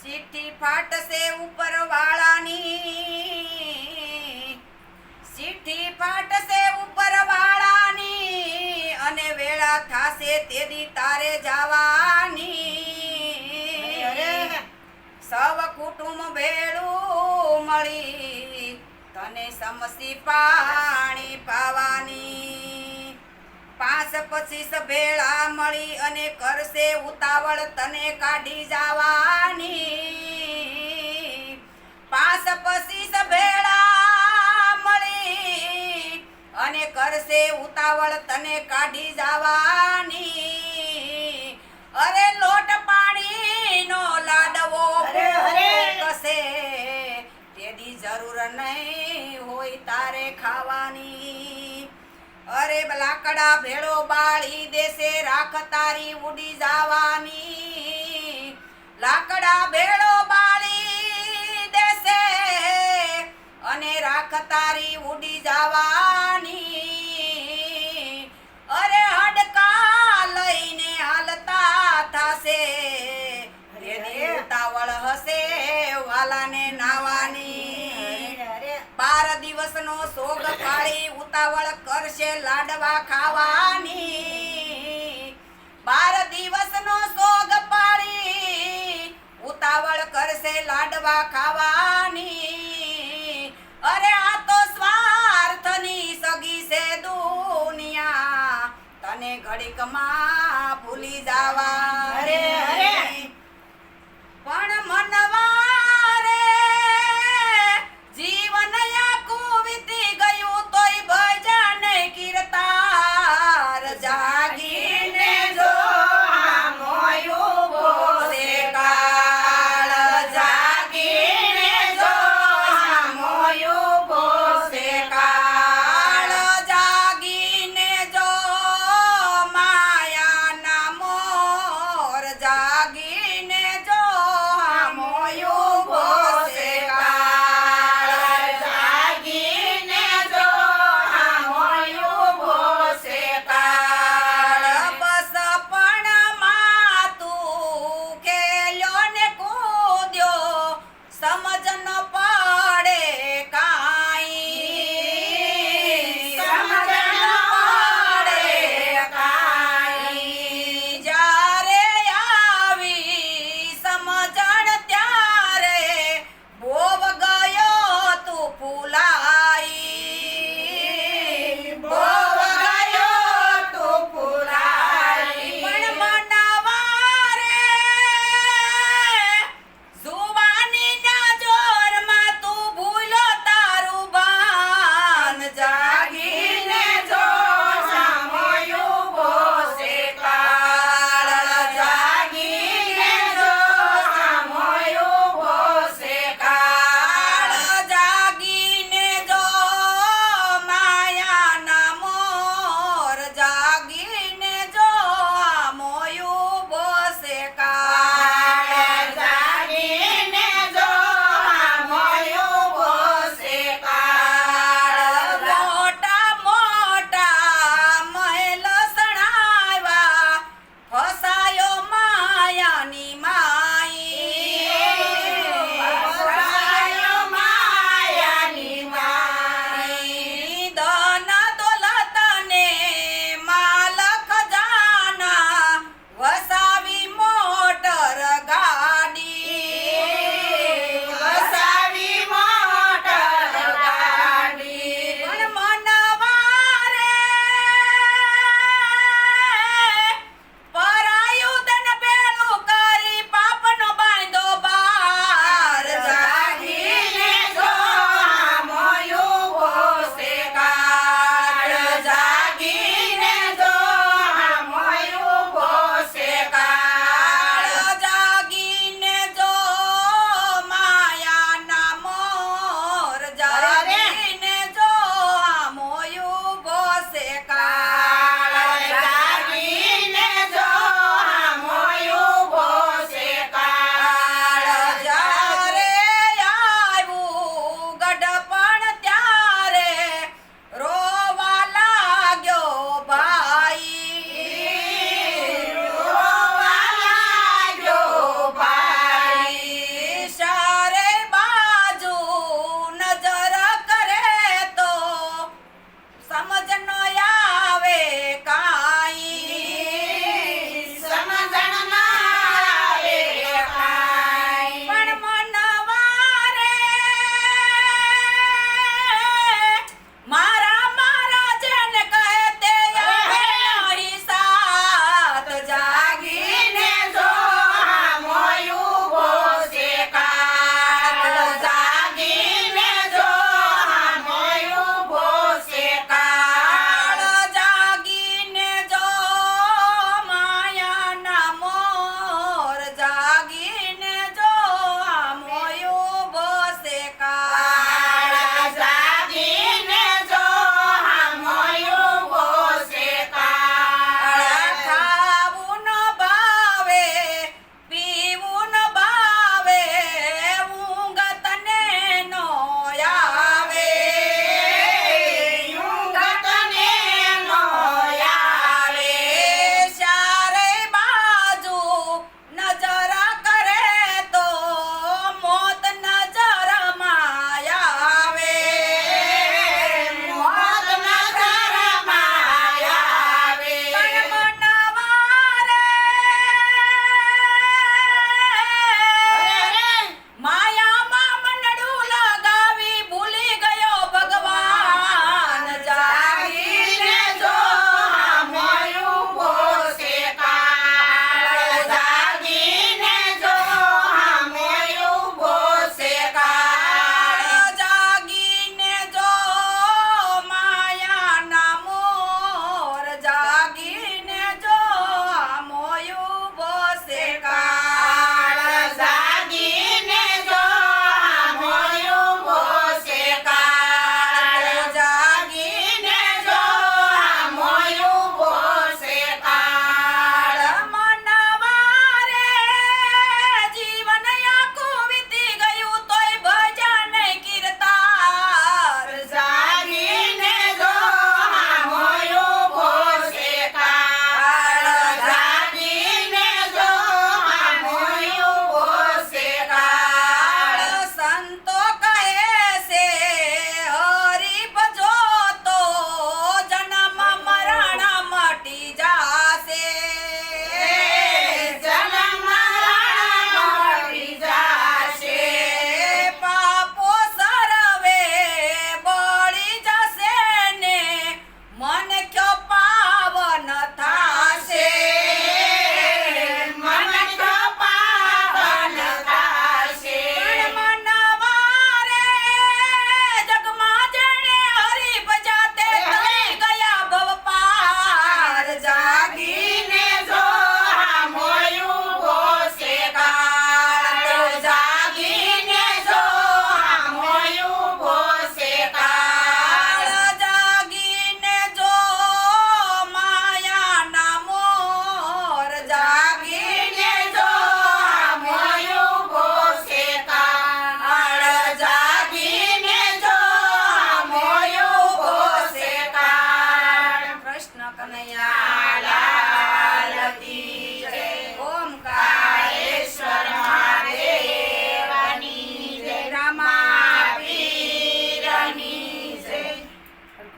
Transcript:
ચિઠ્ઠી ફાટશે ઉપરવાળાની, ચિઠ્ઠી ફાટશે ઉપરવાળાની, અને વેળા થાશે તેદી તારે જવાની। સવ કુટુંબ ભેળું મળી તને સમસી પાણી પાવાની। 5-25 ભેળા મળી અને કરશે ઉતાવળ તને કાઢી જવાની। 5-25 ભેળા મળી અને કરશે ઉતાવળ તને કાઢી જવાની। અરે લોટ પાણીનો લાડવો કશે તેદી જરૂર નહીં હોય તારે ખાવાની। અરે લાકડા ભેળો બાળી દેશે રાખ તારી ઉડી જવાની। લાકડા ભેળો બાળી દેશે અને રાખ તારી ઉડી જવાની। અરે હડકા લઈને હાલતા થાશે તેની ઉતાવળ હશે વાલાને નાવાની। 12 દિવસનો સોગ પાળી ઉતાવળ કરશે લાડવા ખાવાની। 12 દિવસનો સોગ પાળી ઉતાવળ કરશે લાડવા ખાવાની। અરે આ તો સ્વાર્થની સગી છે દુનિયા તને ઘડીકમાં ભૂલી જવાની। પણ મનવારે જીવન આખું વીતી ગયું તોય ભજન કીર્તાર જાગીને જો મોયું બોસે કાળ જાગીને જો મોયું બોસે કાળ જાગીને જો માયાના મોર જાગીને જો મોયું બોસે કાળ જાગીને જો મોયું બોસે કાળ। બસ પણ માતું ખેલ્યો ને કૂદ્યો સમજ ન પડે કાંઈ, સમજ ન પડે કાંઈ। જ્યારે આવી રામા